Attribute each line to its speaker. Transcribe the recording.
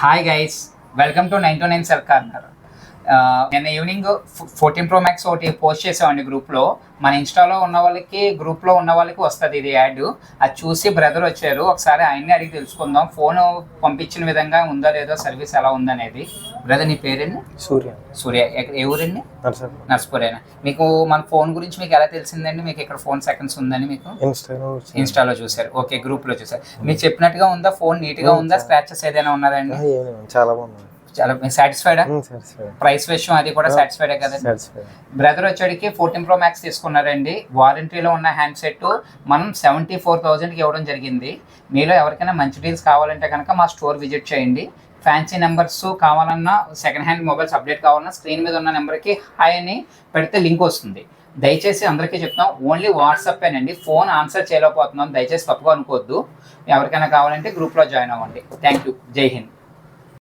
Speaker 1: Hi guys, welcome to 929 cell corner. నిన్న evening 14 Pro Max ఒకటి post చేసామండి గ్రూప్లో. మన ఇన్స్టాలో ఉన్న వాళ్ళకి, గ్రూప్లో ఉన్న వాళ్ళకి వస్తుంది ఇది యాడ్. అది చూసి బ్రదర్ వచ్చారు, ఒకసారి ఆయన్ని అడిగి తెలుసుకుందాం ఫోన్ పంపించిన విధంగా ఉందా లేదో, సర్వీస్ ఎలా ఉందనేది. బ్రదర్, నీ పేరేంటి? సూర్య. ఏ ఊరండి? నర్సపూరేనా. మీకు మన ఫోన్ గురించి మీకు ఎలా తెలిసిందండి? మీకు ఇక్కడ ఫోన్ సెకండ్స్ ఉందని మీకు ఇన్స్టాలో చూసారు. ఓకే, గ్రూప్లో చూసారు. మీకు చెప్పినట్టుగా ఉందా? ఫోన్ నీట్గా ఉందా? స్క్రాచెస్ ఏదైనా ఉన్నారండి?
Speaker 2: చాలా బాగుంది.
Speaker 1: చాలా సాటిస్ఫైడా? ప్రైస్ విషయం అది కూడా సాటిస్ఫైడే కదా. బ్రదర్ వచ్చేటికి 14 Pro Max తీసుకున్నారండి. వారంటీలో ఉన్న హ్యాండ్ సెట్ మనం 74,000కి ఇవ్వడం జరిగింది. మీలో ఎవరికైనా మంచి డీల్స్ కావాలంటే కనుక మా స్టోర్ విజిట్ చేయండి. ఫ్యాన్సీ నెంబర్స్ కావాలన్నా, సెకండ్ హ్యాండ్ మొబైల్స్ అప్డేట్ కావాలన్నా స్క్రీన్ మీద ఉన్న నెంబర్కి హాయ్ అని పెడితే లింక్ వస్తుంది. దయచేసి అందరికీ చెప్తాం, ఓన్లీ వాట్సాప్పేనండి. ఫోన్ ఆన్సర్ చేయలేకపోతున్నాం, దయచేసి తప్పుగా అనుకోవద్దు. ఎవరికైనా కావాలంటే గ్రూప్లో జాయిన్ అవ్వండి. Thank you. జై హింద్.